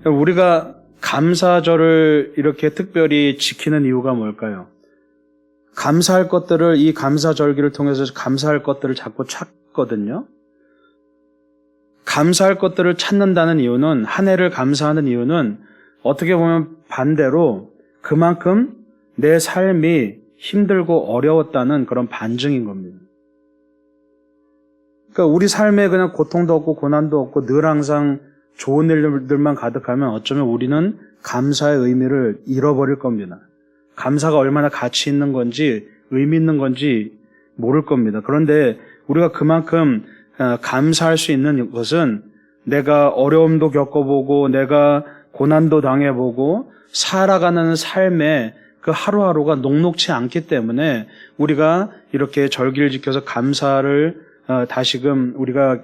우리가 감사절을 이렇게 특별히 지키는 이유가 뭘까요? 감사할 것들을 이 감사절기를 통해서 감사할 것들을 자꾸 찾거든요. 감사할 것들을 찾는다는 이유는, 한 해를 감사하는 이유는 어떻게 보면 반대로 그만큼 내 삶이 힘들고 어려웠다는 그런 반증인 겁니다. 그러니까 우리 삶에 그냥 고통도 없고 고난도 없고 늘 항상 좋은 일들만 가득하면 어쩌면 우리는 감사의 의미를 잃어버릴 겁니다. 감사가 얼마나 가치 있는 건지 의미 있는 건지 모를 겁니다. 그런데 우리가 그만큼 감사할 수 있는 것은 내가 어려움도 겪어보고 내가 고난도 당해보고 살아가는 삶의 그 하루하루가 녹록치 않기 때문에 우리가 이렇게 절기를 지켜서 감사를 다시금 우리가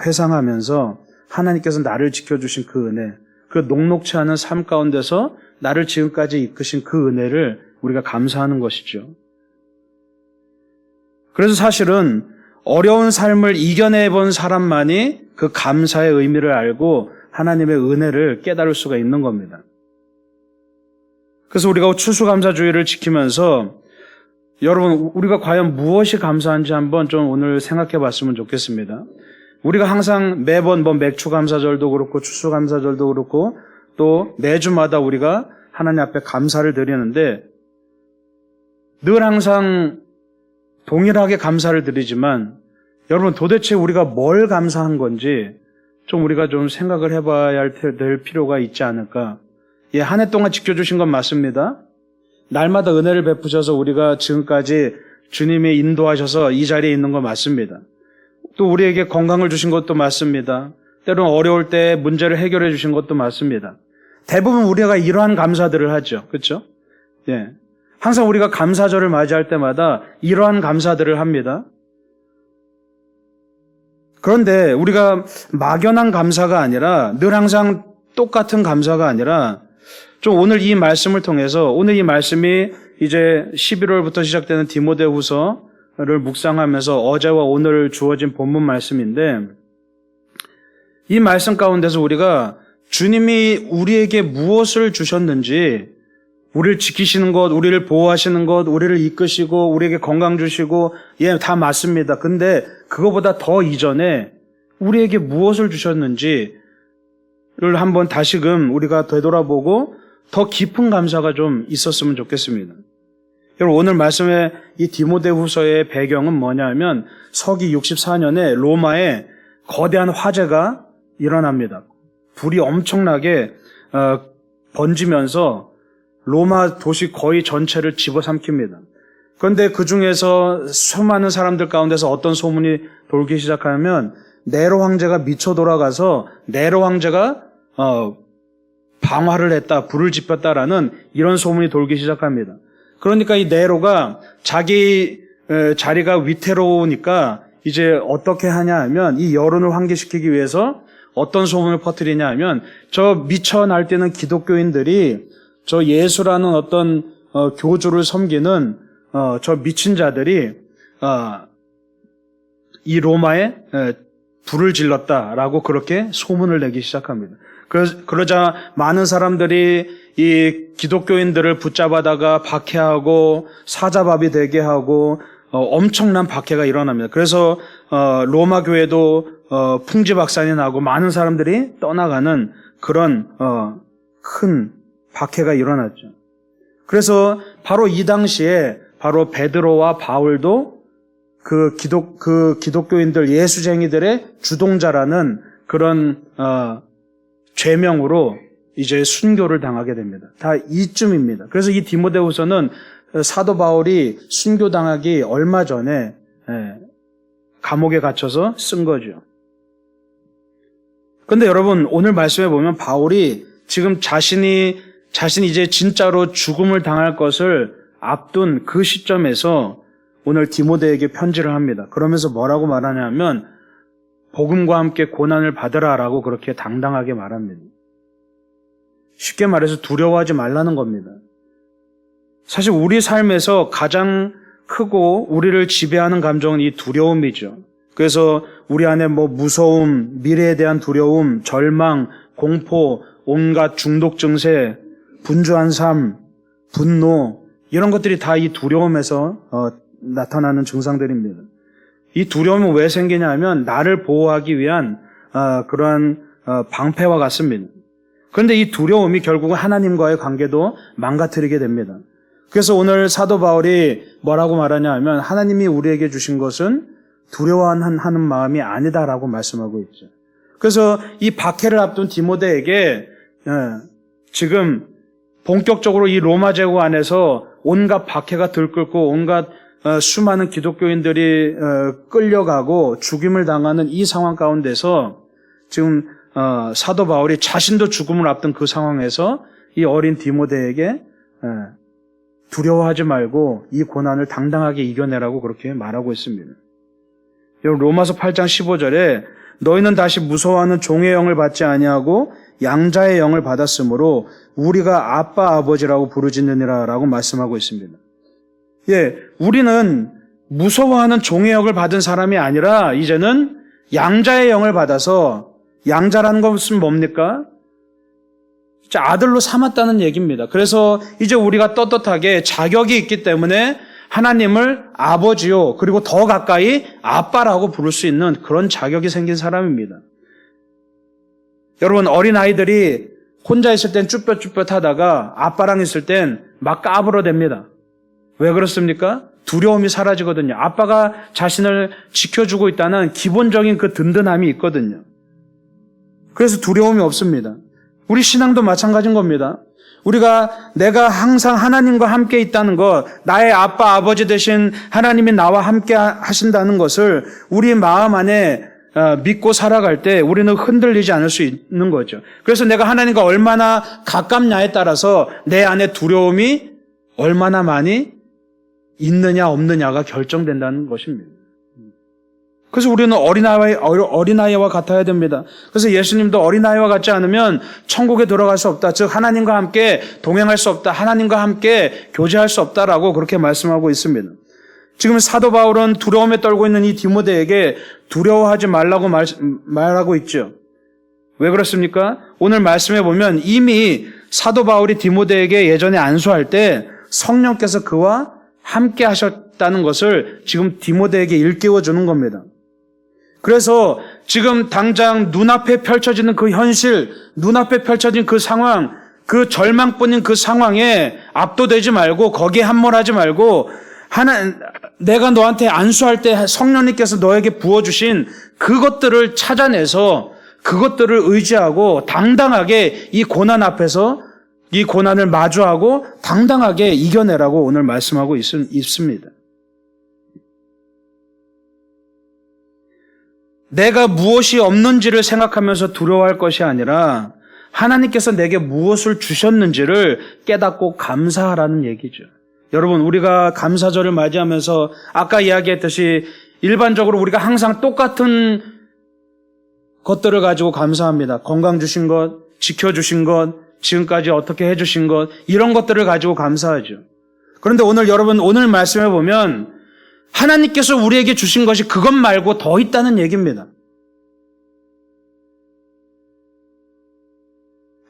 회상하면서 하나님께서 나를 지켜주신 그 은혜, 그 녹록치 않은 삶 가운데서 나를 지금까지 이끄신 그 은혜를 우리가 감사하는 것이죠. 그래서 사실은 어려운 삶을 이겨내본 사람만이 그 감사의 의미를 알고 하나님의 은혜를 깨달을 수가 있는 겁니다. 그래서 우리가 추수감사주의를 지키면서 여러분, 우리가 과연 무엇이 감사한지 한번 좀 오늘 생각해 봤으면 좋겠습니다. 우리가 항상 매번 맥추감사절도 그렇고 추수감사절도 그렇고 또 매주마다 우리가 하나님 앞에 감사를 드리는데 늘 항상 동일하게 감사를 드리지만 여러분 도대체 우리가 뭘 감사한 건지 좀 우리가 좀 생각을 해봐야 될 필요가 있지 않을까. 예, 한 해 동안 지켜주신 건 맞습니다. 날마다 은혜를 베푸셔서 우리가 지금까지 주님이 인도하셔서 이 자리에 있는 건 맞습니다. 또 우리에게 건강을 주신 것도 맞습니다. 때로는 어려울 때 문제를 해결해 주신 것도 맞습니다. 대부분 우리가 이러한 감사들을 하죠. 그렇죠? 예. 항상 우리가 감사절을 맞이할 때마다 이러한 감사들을 합니다. 그런데 우리가 막연한 감사가 아니라 늘 항상 똑같은 감사가 아니라 좀 오늘 이 말씀을 통해서 오늘 이 말씀이 이제 11월부터 시작되는 디모데후서를 묵상하면서 어제와 오늘 주어진 본문 말씀인데 이 말씀 가운데서 우리가 주님이 우리에게 무엇을 주셨는지 우리를 지키시는 것, 우리를 보호하시는 것, 우리를 이끄시고 우리에게 건강 주시고 예, 다 맞습니다. 근데 그거보다 더 이전에 우리에게 무엇을 주셨는지를 한번 다시금 우리가 되돌아보고 더 깊은 감사가 좀 있었으면 좋겠습니다. 여러분 오늘 말씀의 이 디모데후서의 배경은 뭐냐면 서기 64년에 로마에 거대한 화재가 일어납니다. 불이 엄청나게 번지면서 로마 도시 거의 전체를 집어삼킵니다. 그런데 그 중에서 수많은 사람들 가운데서 어떤 소문이 돌기 시작하면 네로 황제가 미쳐 돌아가서 네로 황제가 방화를 했다, 불을 지폈다라는 이런 소문이 돌기 시작합니다. 그러니까 이 네로가 자기 자리가 위태로우니까 이제 어떻게 하냐 하면 이 여론을 환기시키기 위해서 어떤 소문을 퍼뜨리냐 하면 저 미쳐 날뛰는 기독교인들이 저 예수라는 어떤 교주를 섬기는 저 미친 자들이 이 로마에 불을 질렀다라고 그렇게 소문을 내기 시작합니다. 그러자 많은 사람들이 이 기독교인들을 붙잡아다가 박해하고 사자밥이 되게 하고 엄청난 박해가 일어납니다. 그래서 로마 교회도 풍지박산이 나고 많은 사람들이 떠나가는 그런 큰 박해가 일어났죠. 그래서 바로 이 당시에 바로 베드로와 바울도 그 기독교인들 예수쟁이들의 주동자라는 그런 죄명으로 이제 순교를 당하게 됩니다. 다 이쯤입니다. 그래서 이 디모데후서는 사도 바울이 순교당하기 얼마 전에 감옥에 갇혀서 쓴 거죠. 그런데 여러분 오늘 말씀에 보면 바울이 지금 자신이 이제 진짜로 죽음을 당할 것을 앞둔 그 시점에서 오늘 디모데에게 편지를 합니다. 그러면서 뭐라고 말하냐면 복음과 함께 고난을 받으라라고 그렇게 당당하게 말합니다. 쉽게 말해서 두려워하지 말라는 겁니다. 사실 우리 삶에서 가장 크고 우리를 지배하는 감정은 이 두려움이죠. 그래서 우리 안에 무서움, 미래에 대한 두려움, 절망, 공포, 온갖 중독 증세, 분주한 삶, 분노 이런 것들이 다 이 두려움에서 나타나는 증상들입니다. 이 두려움은 왜 생기냐 하면 나를 보호하기 위한 그러한 방패와 같습니다. 그런데 이 두려움이 결국은 하나님과의 관계도 망가뜨리게 됩니다. 그래서 오늘 사도 바울이 뭐라고 말하냐 하면 하나님이 우리에게 주신 것은 두려워하는 마음이 아니다라고 말씀하고 있죠. 그래서 이 박해를 앞둔 디모데에게 지금 본격적으로 이 로마 제국 안에서 온갖 박해가 들끓고 온갖 수많은 기독교인들이 끌려가고 죽임을 당하는 이 상황 가운데서 지금 사도 바울이 자신도 죽음을 앞둔 그 상황에서 이 어린 디모데에게 두려워하지 말고 이 고난을 당당하게 이겨내라고 그렇게 말하고 있습니다. 여러분 로마서 8장 15절에 너희는 다시 무서워하는 종의 영을 받지 아니하고 양자의 영을 받았으므로 우리가 아빠 아버지라고 부르짖느니라라고 말씀하고 있습니다. 예, 우리는 무서워하는 종의 영을 받은 사람이 아니라 이제는 양자의 영을 받아서 양자라는 것은 뭡니까? 아들로 삼았다는 얘기입니다. 그래서 이제 우리가 떳떳하게 자격이 있기 때문에 하나님을 아버지요 그리고 더 가까이 아빠라고 부를 수 있는 그런 자격이 생긴 사람입니다. 여러분 어린아이들이 혼자 있을 땐 쭈뼛쭈뼛 하다가 아빠랑 있을 땐 막 까불어댑니다. 왜 그렇습니까? 두려움이 사라지거든요. 아빠가 자신을 지켜주고 있다는 기본적인 그 든든함이 있거든요. 그래서 두려움이 없습니다. 우리 신앙도 마찬가지인 겁니다. 내가 항상 하나님과 함께 있다는 것, 나의 아빠, 아버지 되신 하나님이 나와 함께 하신다는 것을 우리 마음 안에 믿고 살아갈 때 우리는 흔들리지 않을 수 있는 거죠. 그래서 내가 하나님과 얼마나 가깝냐에 따라서 내 안에 두려움이 얼마나 많이 있느냐 없느냐가 결정된다는 것입니다. 그래서 우리는 어린아이와 같아야 됩니다. 그래서 예수님도 어린아이와 같지 않으면 천국에 들어갈 수 없다. 즉 하나님과 함께 동행할 수 없다. 하나님과 함께 교제할 수 없다라고 그렇게 말씀하고 있습니다. 지금 사도 바울은 두려움에 떨고 있는 이 디모데에게 두려워하지 말라고 말하고 있죠. 왜 그렇습니까? 오늘 말씀해 보면 이미 사도 바울이 디모데에게 예전에 안수할 때 성령께서 그와 함께 하셨다는 것을 지금 디모데에게 일깨워 주는 겁니다. 그래서 지금 당장 눈앞에 펼쳐지는 그 현실, 눈앞에 펼쳐진 그 상황, 그 절망뿐인 그 상황에 압도되지 말고 거기에 함몰하지 말고 내가 너한테 안수할 때 성령님께서 너에게 부어주신 그것들을 찾아내서 그것들을 의지하고 당당하게 이 고난 앞에서 이 고난을 마주하고 당당하게 이겨내라고 오늘 말씀하고 있습니다. 내가 무엇이 없는지를 생각하면서 두려워할 것이 아니라 하나님께서 내게 무엇을 주셨는지를 깨닫고 감사하라는 얘기죠. 여러분 우리가 감사절을 맞이하면서 아까 이야기했듯이 일반적으로 우리가 항상 똑같은 것들을 가지고 감사합니다. 건강 주신 것, 지켜주신 것, 지금까지 어떻게 해주신 것 이런 것들을 가지고 감사하죠. 그런데 여러분 오늘 말씀해 보면 하나님께서 우리에게 주신 것이 그것 말고 더 있다는 얘기입니다.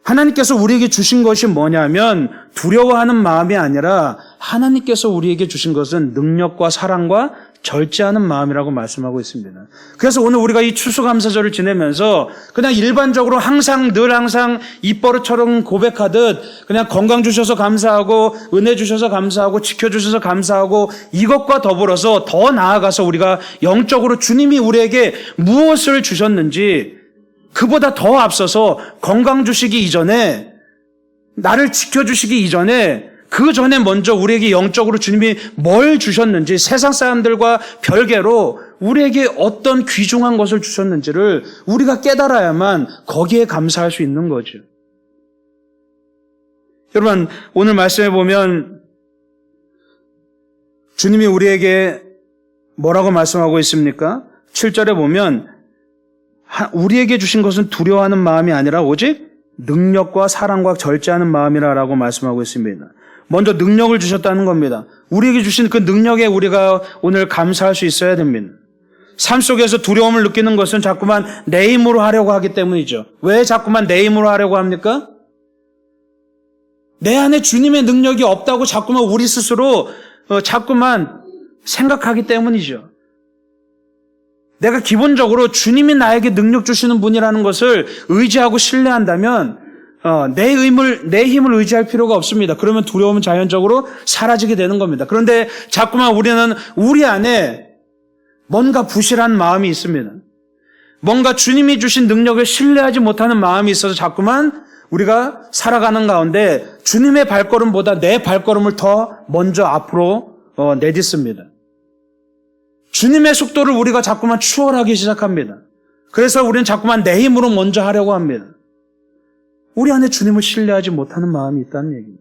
하나님께서 우리에게 주신 것이 뭐냐면 두려워하는 마음이 아니라 하나님께서 우리에게 주신 것은 능력과 사랑과 절제하는 마음이라고 말씀하고 있습니다. 그래서 오늘 우리가 이 추수감사절을 지내면서 그냥 일반적으로 늘 항상 입버릇처럼 고백하듯 그냥 건강 주셔서 감사하고 은혜 주셔서 감사하고 지켜주셔서 감사하고 이것과 더불어서 더 나아가서 우리가 영적으로 주님이 우리에게 무엇을 주셨는지 그보다 더 앞서서 건강 주시기 이전에 나를 지켜주시기 이전에 그 전에 먼저 우리에게 영적으로 주님이 뭘 주셨는지 세상 사람들과 별개로 우리에게 어떤 귀중한 것을 주셨는지를 우리가 깨달아야만 거기에 감사할 수 있는 거죠. 여러분 오늘 말씀해 보면 주님이 우리에게 뭐라고 말씀하고 있습니까? 7절에 보면 우리에게 주신 것은 두려워하는 마음이 아니라 오직 능력과 사랑과 절제하는 마음이라고 말씀하고 있습니다. 먼저 능력을 주셨다는 겁니다. 우리에게 주신 그 능력에 우리가 오늘 감사할 수 있어야 됩니다. 삶 속에서 두려움을 느끼는 것은 자꾸만 내 힘으로 하려고 하기 때문이죠. 왜 자꾸만 내 힘으로 하려고 합니까? 내 안에 주님의 능력이 없다고 자꾸만 우리 스스로 자꾸만 생각하기 때문이죠. 내가 기본적으로 주님이 나에게 능력 주시는 분이라는 것을 의지하고 신뢰한다면 내 힘을 의지할 필요가 없습니다. 그러면 두려움은 자연적으로 사라지게 되는 겁니다. 그런데 자꾸만 우리는 우리 안에 뭔가 부실한 마음이 있습니다. 뭔가 주님이 주신 능력을 신뢰하지 못하는 마음이 있어서 자꾸만 우리가 살아가는 가운데 주님의 발걸음보다 내 발걸음을 더 먼저 앞으로 내딛습니다. 주님의 속도를 우리가 자꾸만 추월하기 시작합니다. 그래서 우리는 자꾸만 내 힘으로 먼저 하려고 합니다. 우리 안에 주님을 신뢰하지 못하는 마음이 있다는 얘기입니다.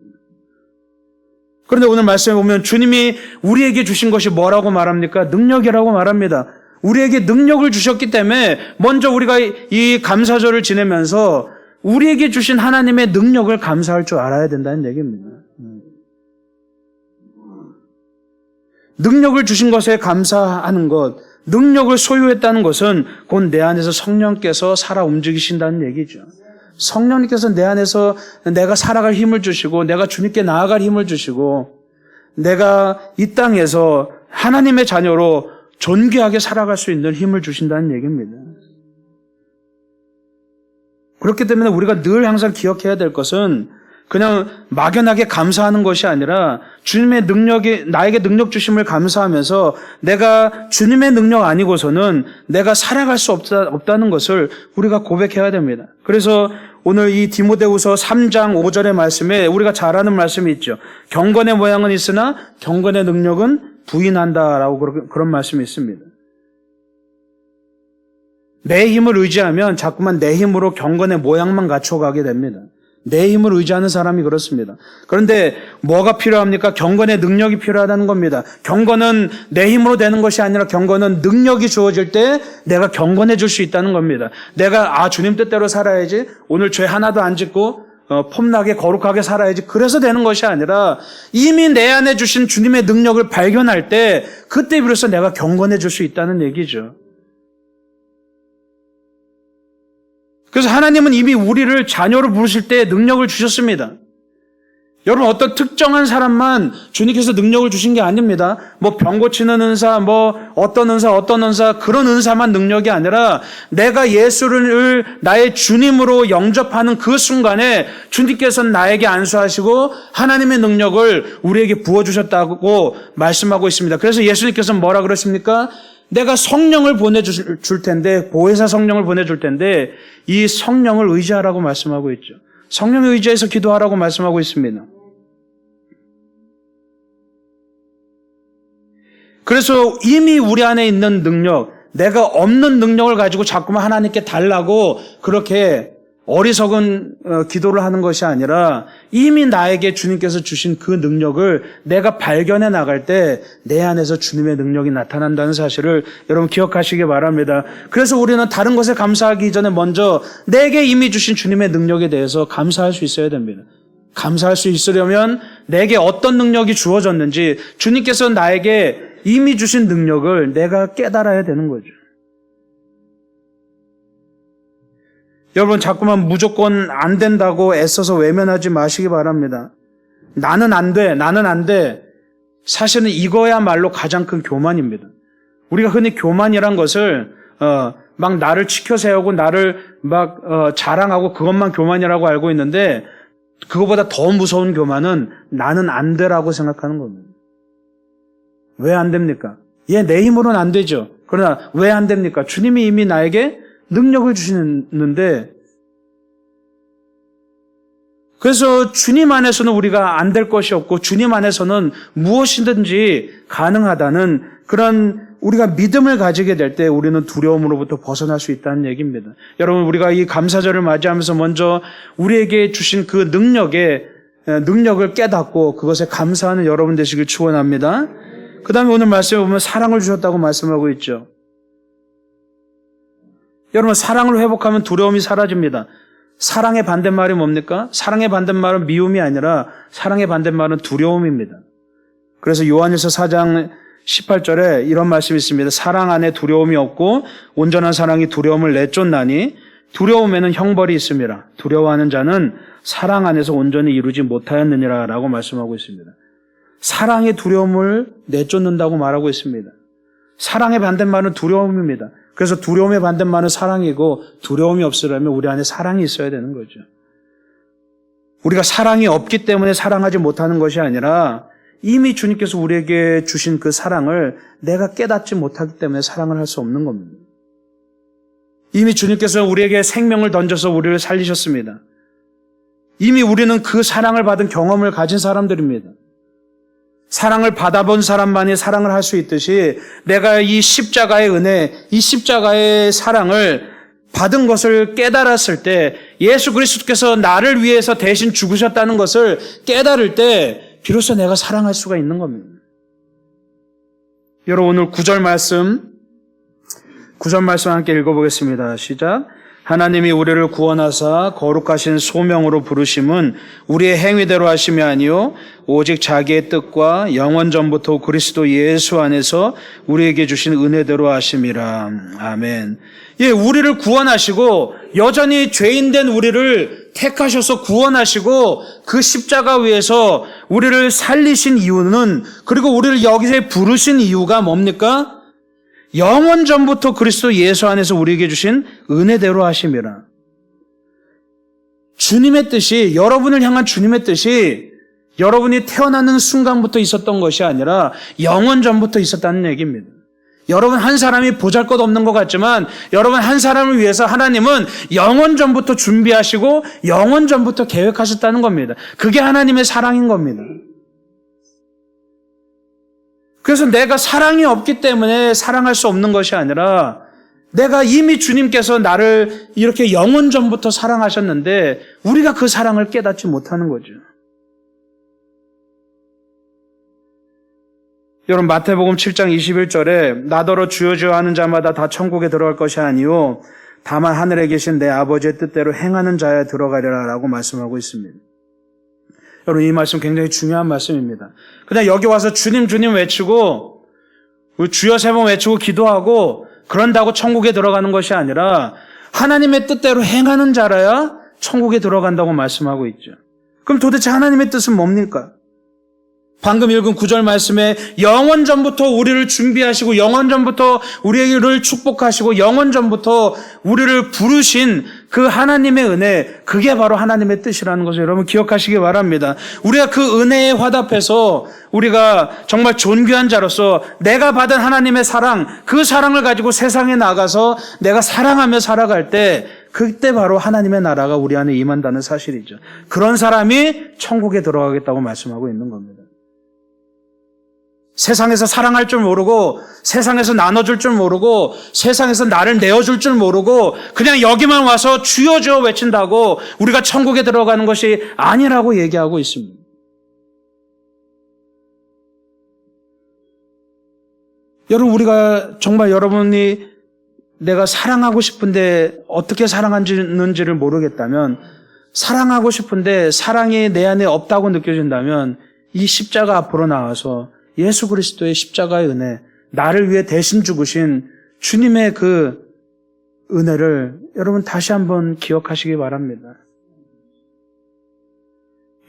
그런데 오늘 말씀에 보면 주님이 우리에게 주신 것이 뭐라고 말합니까? 능력이라고 말합니다. 우리에게 능력을 주셨기 때문에 먼저 우리가 이 감사절을 지내면서 우리에게 주신 하나님의 능력을 감사할 줄 알아야 된다는 얘기입니다. 능력을 주신 것에 감사하는 것, 능력을 소유했다는 것은 곧 내 안에서 성령께서 살아 움직이신다는 얘기죠. 성령님께서 내 안에서 내가 살아갈 힘을 주시고 내가 주님께 나아갈 힘을 주시고 내가 이 땅에서 하나님의 자녀로 존귀하게 살아갈 수 있는 힘을 주신다는 얘기입니다. 그렇기 때문에 우리가 늘 항상 기억해야 될 것은 그냥 막연하게 감사하는 것이 아니라 주님의 능력이 나에게 능력 주심을 감사하면서 내가 주님의 능력 아니고서는 내가 살아갈 수 없다는 것을 우리가 고백해야 됩니다. 그래서 오늘 이 디모데후서 3장 5절의 말씀에 우리가 잘 아는 말씀이 있죠. 경건의 모양은 있으나 경건의 능력은 부인한다라고 그런 말씀이 있습니다. 내 힘을 의지하면 자꾸만 내 힘으로 경건의 모양만 갖춰가게 됩니다. 내 힘을 의지하는 사람이 그렇습니다. 그런데 뭐가 필요합니까? 경건의 능력이 필요하다는 겁니다. 경건은 내 힘으로 되는 것이 아니라 경건은 능력이 주어질 때 내가 경건해질 수 있다는 겁니다. 내가 주님 뜻대로 살아야지, 오늘 죄 하나도 안 짓고 폼나게 거룩하게 살아야지, 그래서 되는 것이 아니라 이미 내 안에 주신 주님의 능력을 발견할 때 그때 비로소 내가 경건해질 수 있다는 얘기죠. 그래서 하나님은 이미 우리를 자녀로 부르실 때 능력을 주셨습니다. 여러분, 어떤 특정한 사람만 주님께서 능력을 주신 게 아닙니다. 뭐 병 고치는 은사, 어떤 은사, 그런 은사만 능력이 아니라 내가 예수를 나의 주님으로 영접하는 그 순간에 주님께서는 나에게 안수하시고 하나님의 능력을 우리에게 부어주셨다고 말씀하고 있습니다. 그래서 예수님께서는 뭐라 그러십니까? 내가 성령을 보내줄 텐데, 보혜사 성령을 보내줄 텐데 이 성령을 의지하라고 말씀하고 있죠. 성령에 의지해서 기도하라고 말씀하고 있습니다. 그래서 이미 우리 안에 있는 능력, 내가 없는 능력을 가지고 자꾸만 하나님께 달라고 그렇게 어리석은 기도를 하는 것이 아니라 이미 나에게 주님께서 주신 그 능력을 내가 발견해 나갈 때 내 안에서 주님의 능력이 나타난다는 사실을 여러분 기억하시기 바랍니다. 그래서 우리는 다른 것에 감사하기 이전에 먼저 내게 이미 주신 주님의 능력에 대해서 감사할 수 있어야 됩니다. 감사할 수 있으려면 내게 어떤 능력이 주어졌는지, 주님께서 나에게 이미 주신 능력을 내가 깨달아야 되는 거죠. 여러분, 자꾸만 무조건 안 된다고 애써서 외면하지 마시기 바랍니다. 나는 안 돼. 사실은 이거야말로 가장 큰 교만입니다. 우리가 흔히 교만이란 것을 막 나를 치켜 세우고 나를 막 자랑하고 그것만 교만이라고 알고 있는데, 그거보다 더 무서운 교만은 나는 안 돼라고 생각하는 겁니다. 왜 안 됩니까? 내 힘으로는 안 되죠. 그러나 왜 안 됩니까? 주님이 이미 나에게 능력을 주시는데, 그래서 주님 안에서는 우리가 안 될 것이 없고 주님 안에서는 무엇이든지 가능하다는 그런 우리가 믿음을 가지게 될 때 우리는 두려움으로부터 벗어날 수 있다는 얘기입니다. 여러분, 우리가 이 감사절을 맞이하면서 먼저 우리에게 주신 그 능력을 깨닫고 그것에 감사하는 여러분 되시길 축원합니다. 그 다음에 오늘 말씀에 보면 사랑을 주셨다고 말씀하고 있죠. 여러분, 사랑을 회복하면 두려움이 사라집니다. 사랑의 반대말이 뭡니까? 사랑의 반대말은 미움이 아니라 사랑의 반대말은 두려움입니다. 그래서 요한일서 4장 18절에 이런 말씀이 있습니다. 사랑 안에 두려움이 없고 온전한 사랑이 두려움을 내쫓나니 두려움에는 형벌이 있습니다. 두려워하는 자는 사랑 안에서 온전히 이루지 못하였느니라 라고 말씀하고 있습니다. 사랑이 두려움을 내쫓는다고 말하고 있습니다. 사랑의 반대말은 두려움입니다. 그래서 두려움의 반대말은 사랑이고 두려움이 없으려면 우리 안에 사랑이 있어야 되는 거죠. 우리가 사랑이 없기 때문에 사랑하지 못하는 것이 아니라 이미 주님께서 우리에게 주신 그 사랑을 내가 깨닫지 못하기 때문에 사랑을 할 수 없는 겁니다. 이미 주님께서 우리에게 생명을 던져서 우리를 살리셨습니다. 이미 우리는 그 사랑을 받은 경험을 가진 사람들입니다. 사랑을 받아본 사람만이 사랑을 할 수 있듯이 내가 이 십자가의 은혜, 이 십자가의 사랑을 받은 것을 깨달았을 때 예수 그리스도께서 나를 위해서 대신 죽으셨다는 것을 깨달을 때 비로소 내가 사랑할 수가 있는 겁니다. 여러분 오늘 9절 말씀 함께 읽어보겠습니다. 시작. 하나님이 우리를 구원하사 거룩하신 소명으로 부르심은 우리의 행위대로 하심이 아니요 오직 자기의 뜻과 영원 전부터 그리스도 예수 안에서 우리에게 주신 은혜대로 하심이라. 아멘. 예, 우리를 구원하시고 여전히 죄인된 우리를 택하셔서 구원하시고 그 십자가 위에서 우리를 살리신 이유는, 그리고 우리를 여기서 부르신 이유가 뭡니까? 영원 전부터 그리스도 예수 안에서 우리에게 주신 은혜대로 하심이라. 주님의 뜻이, 여러분을 향한 주님의 뜻이 여러분이 태어나는 순간부터 있었던 것이 아니라 영원 전부터 있었다는 얘기입니다. 여러분 한 사람이 보잘것없는 것 같지만 여러분 한 사람을 위해서 하나님은 영원 전부터 준비하시고 영원 전부터 계획하셨다는 겁니다. 그게 하나님의 사랑인 겁니다. 그래서 내가 사랑이 없기 때문에 사랑할 수 없는 것이 아니라 내가 이미 주님께서 나를 이렇게 영원 전부터 사랑하셨는데 우리가 그 사랑을 깨닫지 못하는 거죠. 여러분 마태복음 7장 21절에 나더러 주여 주여 하는 자마다 다 천국에 들어갈 것이 아니요 다만 하늘에 계신 내 아버지의 뜻대로 행하는 자야 들어가리라 라고 말씀하고 있습니다. 여러분 이 말씀 굉장히 중요한 말씀입니다. 그냥 여기 와서 주님 주님 외치고 주여 세 번 외치고 기도하고 그런다고 천국에 들어가는 것이 아니라 하나님의 뜻대로 행하는 자라야 천국에 들어간다고 말씀하고 있죠. 그럼 도대체 하나님의 뜻은 뭡니까? 방금 읽은 9절 말씀에 영원 전부터 우리를 준비하시고 영원 전부터 우리를 축복하시고 영원 전부터 우리를 부르신 그 하나님의 은혜, 그게 바로 하나님의 뜻이라는 것을 여러분 기억하시기 바랍니다. 우리가 그 은혜에 화답해서 우리가 정말 존귀한 자로서 내가 받은 하나님의 사랑, 그 사랑을 가지고 세상에 나가서 내가 사랑하며 살아갈 때 그때 바로 하나님의 나라가 우리 안에 임한다는 사실이죠. 그런 사람이 천국에 들어가겠다고 말씀하고 있는 겁니다. 세상에서 사랑할 줄 모르고 세상에서 나눠줄 줄 모르고 세상에서 나를 내어줄 줄 모르고 그냥 여기만 와서 주여 주여 외친다고 우리가 천국에 들어가는 것이 아니라고 얘기하고 있습니다. 여러분 우리가 정말 여러분이 내가 사랑하고 싶은데 어떻게 사랑하는지를 모르겠다면, 사랑하고 싶은데 사랑이 내 안에 없다고 느껴진다면 이 십자가 앞으로 나와서 예수 그리스도의 십자가의 은혜, 나를 위해 대신 죽으신 주님의 그 은혜를 여러분 다시 한번 기억하시기 바랍니다.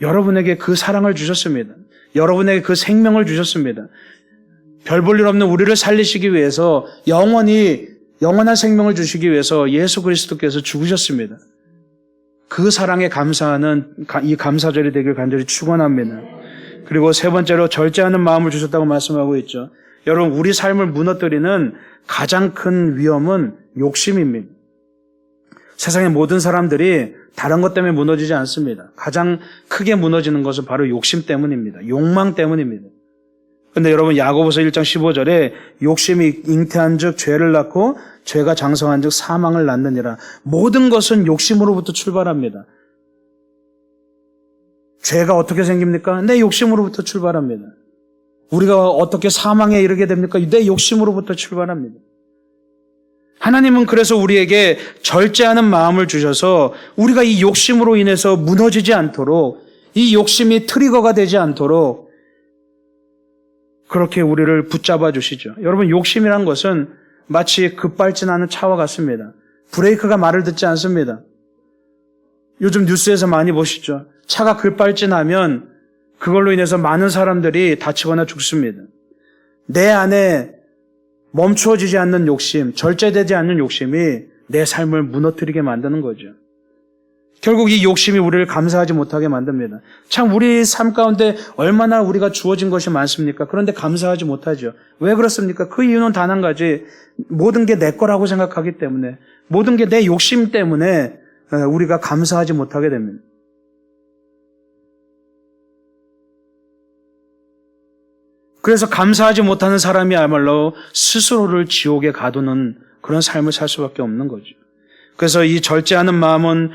여러분에게 그 사랑을 주셨습니다. 여러분에게 그 생명을 주셨습니다. 별 볼 일 없는 우리를 살리시기 위해서 영원한 생명을 주시기 위해서 예수 그리스도께서 죽으셨습니다. 그 사랑에 감사하는 이 감사절이 되길 간절히 축원합니다. 그리고 세 번째로 절제하는 마음을 주셨다고 말씀하고 있죠. 여러분 우리 삶을 무너뜨리는 가장 큰 위험은 욕심입니다. 세상의 모든 사람들이 다른 것 때문에 무너지지 않습니다. 가장 크게 무너지는 것은 바로 욕심 때문입니다. 욕망 때문입니다. 그런데 여러분 야고보서 1장 15절에 욕심이 잉태한 즉 죄를 낳고 죄가 장성한 즉 사망을 낳느니라. 모든 것은 욕심으로부터 출발합니다. 죄가 어떻게 생깁니까? 내 욕심으로부터 출발합니다. 우리가 어떻게 사망에 이르게 됩니까? 내 욕심으로부터 출발합니다. 하나님은 그래서 우리에게 절제하는 마음을 주셔서 우리가 이 욕심으로 인해서 무너지지 않도록, 이 욕심이 트리거가 되지 않도록 그렇게 우리를 붙잡아 주시죠. 여러분, 욕심이란 것은 마치 급발진하는 차와 같습니다. 브레이크가 말을 듣지 않습니다. 요즘 뉴스에서 많이 보시죠. 차가 급발진하면 그걸로 인해서 많은 사람들이 다치거나 죽습니다. 내 안에 멈추어지지 않는 욕심, 절제되지 않는 욕심이 내 삶을 무너뜨리게 만드는 거죠. 결국 이 욕심이 우리를 감사하지 못하게 만듭니다. 참 우리 삶 가운데 얼마나 우리가 주어진 것이 많습니까? 그런데 감사하지 못하죠. 왜 그렇습니까? 그 이유는 단 한 가지, 모든 게 내 거라고 생각하기 때문에, 모든 게 내 욕심 때문에 우리가 감사하지 못하게 됩니다. 그래서 감사하지 못하는 사람이야말로 스스로를 지옥에 가두는 그런 삶을 살 수밖에 없는 거죠. 그래서 이 절제하는 마음은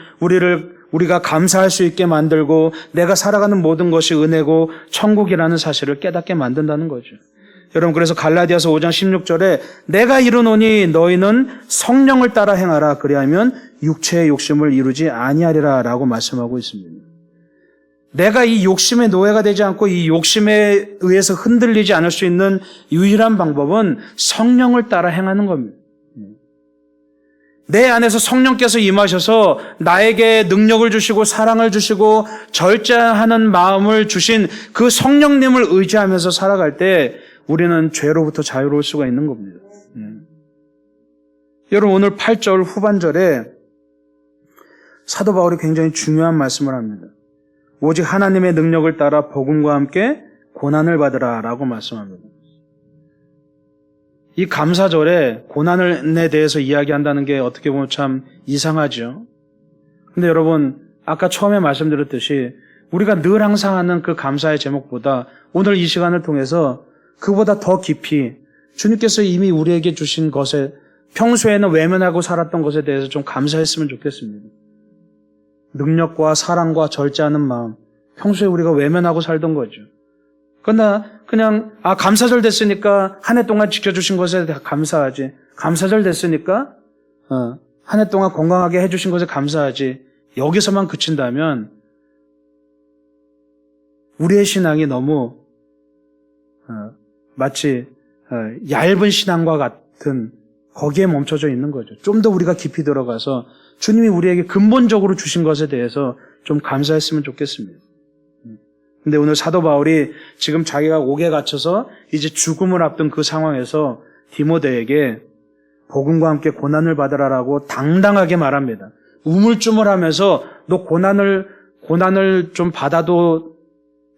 우리가 감사할 수 있게 만들고 내가 살아가는 모든 것이 은혜고 천국이라는 사실을 깨닫게 만든다는 거죠. 여러분, 그래서 갈라디아서 5장 16절에 내가 이르노니 너희는 성령을 따라 행하라 그리하면 육체의 욕심을 이루지 아니하리라 라고 말씀하고 있습니다. 내가 이 욕심의 노예가 되지 않고 이 욕심에 의해서 흔들리지 않을 수 있는 유일한 방법은 성령을 따라 행하는 겁니다. 내 안에서 성령께서 임하셔서 나에게 능력을 주시고 사랑을 주시고 절제하는 마음을 주신 그 성령님을 의지하면서 살아갈 때 우리는 죄로부터 자유로울 수가 있는 겁니다. 여러분, 오늘 8절 후반절에 사도 바울이 굉장히 중요한 말씀을 합니다. 오직 하나님의 능력을 따라 복음과 함께 고난을 받으라 라고 말씀합니다. 이 감사절에 고난에 대해서 이야기한다는 게 어떻게 보면 참 이상하죠. 근데 여러분, 아까 처음에 말씀드렸듯이 우리가 늘 항상 하는 그 감사의 제목보다 오늘 이 시간을 통해서 그보다 더 깊이 주님께서 이미 우리에게 주신 것에 평소에는 외면하고 살았던 것에 대해서 좀 감사했으면 좋겠습니다. 능력과 사랑과 절제하는 마음, 평소에 우리가 외면하고 살던 거죠. 그러나 그냥 감사절 됐으니까 한 해 동안 지켜주신 것에 감사하지. 감사절 됐으니까 한 해 동안 건강하게 해주신 것에 감사하지. 여기서만 그친다면 우리의 신앙이 너무 마치 얇은 신앙과 같은 거기에 멈춰져 있는 거죠. 좀 더 우리가 깊이 들어가서 주님이 우리에게 근본적으로 주신 것에 대해서 좀 감사했으면 좋겠습니다. 근데 오늘 사도 바울이 지금 자기가 옥에 갇혀서 이제 죽음을 앞둔 그 상황에서 디모데에게 복음과 함께 고난을 받으라라고 당당하게 말합니다. 우물쭈물하면서 너 고난을 좀 받아도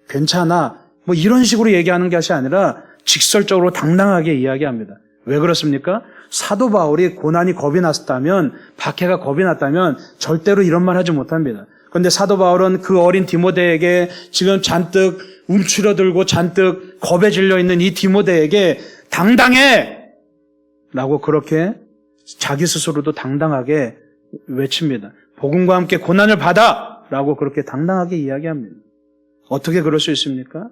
괜찮아. 뭐 이런 식으로 얘기하는 것이 아니라 직설적으로 당당하게 이야기합니다. 왜 그렇습니까? 사도 바울이 고난이 겁이 났다면, 박해가 겁이 났다면 절대로 이런 말 하지 못합니다. 그런데 사도 바울은 그 어린 디모데에게 지금 잔뜩 움츠러들고 잔뜩 겁에 질려 있는 이 디모데에게 당당해! 라고 그렇게 자기 스스로도 당당하게 외칩니다. 복음과 함께 고난을 받아! 라고 그렇게 당당하게 이야기합니다. 어떻게 그럴 수 있습니까?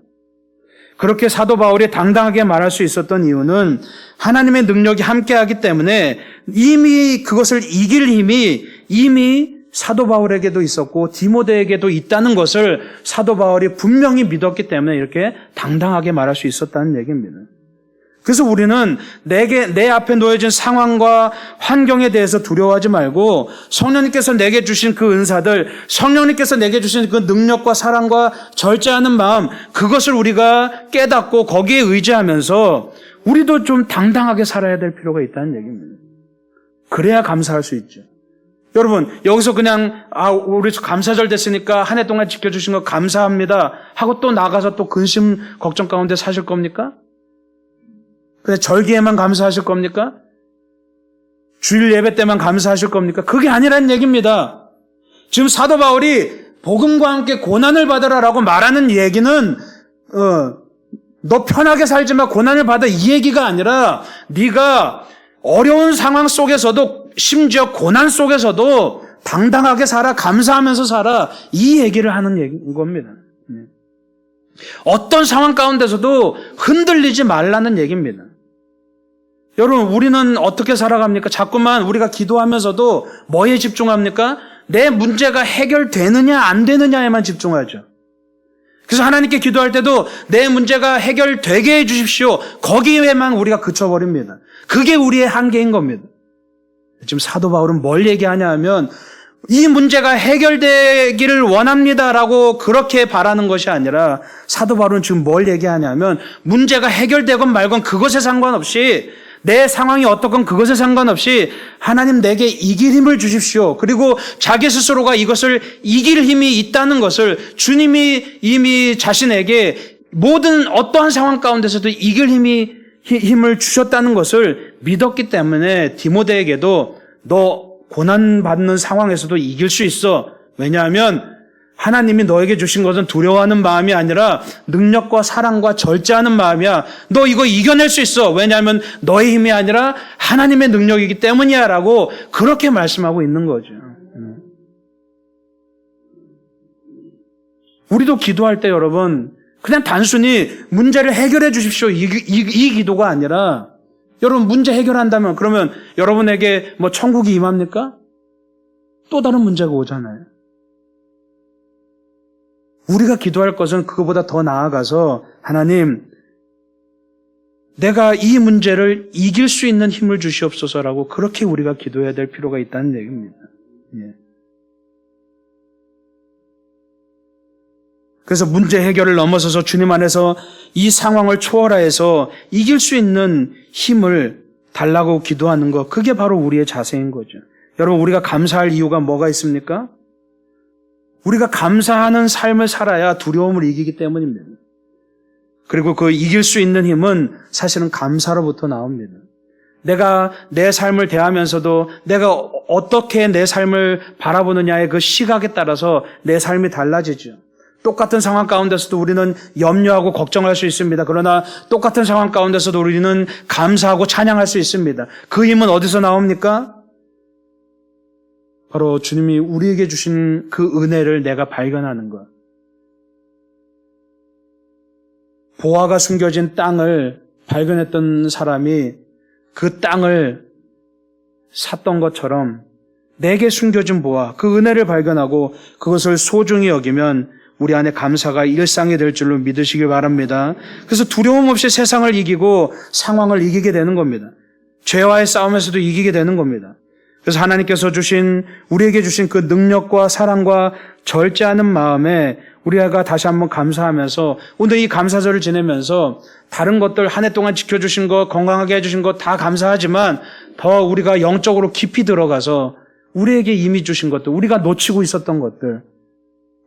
그렇게 사도 바울이 당당하게 말할 수 있었던 이유는 하나님의 능력이 함께하기 때문에 이미 그것을 이길 힘이 이미 사도 바울에게도 있었고 디모데에게도 있다는 것을 사도 바울이 분명히 믿었기 때문에 이렇게 당당하게 말할 수 있었다는 얘기입니다. 그래서 우리는 내 앞에 놓여진 상황과 환경에 대해서 두려워하지 말고 성령님께서 내게 주신 그 은사들, 성령님께서 내게 주신 그 능력과 사랑과 절제하는 마음, 그것을 우리가 깨닫고 거기에 의지하면서 우리도 좀 당당하게 살아야 될 필요가 있다는 얘기입니다. 그래야 감사할 수 있죠. 여러분, 여기서 그냥 우리 감사절 됐으니까 한 해 동안 지켜주신 거 감사합니다 하고 또 나가서 또 근심 걱정 가운데 사실 겁니까? 그냥 절기에만 감사하실 겁니까? 주일 예배 때만 감사하실 겁니까? 그게 아니라는 얘기입니다. 지금 사도 바울이 복음과 함께 고난을 받으라라고 말하는 얘기는 너 편하게 살지 마, 고난을 받아, 이 얘기가 아니라 네가 어려운 상황 속에서도 심지어 고난 속에서도 당당하게 살아, 감사하면서 살아, 이 얘기를 하는 겁니다. 어떤 상황 가운데서도 흔들리지 말라는 얘기입니다. 여러분, 우리는 어떻게 살아갑니까? 자꾸만 우리가 기도하면서도 뭐에 집중합니까? 내 문제가 해결되느냐 안 되느냐에만 집중하죠. 그래서 하나님께 기도할 때도 내 문제가 해결되게 해 주십시오. 거기에만 우리가 그쳐버립니다. 그게 우리의 한계인 겁니다. 지금 사도 바울은 뭘 얘기하냐 하면 이 문제가 해결되기를 원합니다라고 그렇게 바라는 것이 아니라 사도 바울은 지금 뭘 얘기하냐면 문제가 해결되건 말건 그것에 상관없이 내 상황이 어떻건 그것에 상관없이 하나님 내게 이길 힘을 주십시오. 그리고 자기 스스로가 이것을 이길 힘이 있다는 것을 주님이 이미 자신에게 모든 어떠한 상황 가운데서도 이길 힘을 주셨다는 것을 믿었기 때문에 디모데에게도 너 고난받는 상황에서도 이길 수 있어. 왜냐하면 하나님이 너에게 주신 것은 두려워하는 마음이 아니라 능력과 사랑과 절제하는 마음이야. 너 이거 이겨낼 수 있어. 왜냐하면 너의 힘이 아니라 하나님의 능력이기 때문이야 라고 그렇게 말씀하고 있는 거죠. 우리도 기도할 때 여러분 그냥 단순히 문제를 해결해 주십시오 이 기도가 아니라 여러분 문제 해결한다면 그러면 여러분에게 뭐 천국이 임합니까? 또 다른 문제가 오잖아요. 우리가 기도할 것은 그거보다 더 나아가서 하나님 내가 이 문제를 이길 수 있는 힘을 주시옵소서라고 그렇게 우리가 기도해야 될 필요가 있다는 얘기입니다. 예. 그래서 문제 해결을 넘어서서 주님 안에서 이 상황을 초월하여서 이길 수 있는 힘을 달라고 기도하는 것, 그게 바로 우리의 자세인 거죠. 여러분 우리가 감사할 이유가 뭐가 있습니까? 우리가 감사하는 삶을 살아야 두려움을 이기기 때문입니다. 그리고 그 이길 수 있는 힘은 사실은 감사로부터 나옵니다. 내가 내 삶을 대하면서도 내가 어떻게 내 삶을 바라보느냐의 그 시각에 따라서 내 삶이 달라지죠. 똑같은 상황 가운데서도 우리는 염려하고 걱정할 수 있습니다. 그러나 똑같은 상황 가운데서도 우리는 감사하고 찬양할 수 있습니다. 그 힘은 어디서 나옵니까? 바로 주님이 우리에게 주신 그 은혜를 내가 발견하는 것. 보화가 숨겨진 땅을 발견했던 사람이 그 땅을 샀던 것처럼 내게 숨겨진 보화, 그 은혜를 발견하고 그것을 소중히 여기면 우리 안에 감사가 일상이 될 줄로 믿으시길 바랍니다. 그래서 두려움 없이 세상을 이기고 상황을 이기게 되는 겁니다. 죄와의 싸움에서도 이기게 되는 겁니다. 그래서 하나님께서 우리에게 주신 그 능력과 사랑과 절제하는 마음에 우리가 다시 한번 감사하면서 오늘 이 감사절을 지내면서 다른 것들 한 해 동안 지켜주신 것, 건강하게 해주신 것 다 감사하지만 더 우리가 영적으로 깊이 들어가서 우리에게 이미 주신 것들, 우리가 놓치고 있었던 것들,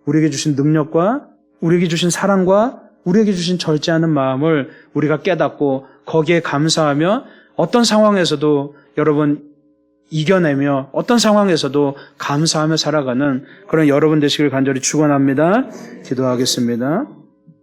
우리에게 주신 능력과 우리에게 주신 사랑과 우리에게 주신 절제하는 마음을 우리가 깨닫고 거기에 감사하며 어떤 상황에서도 여러분 이겨내며 어떤 상황에서도 감사하며 살아가는 그런 여러분 되시길 간절히 축원합니다. 기도하겠습니다.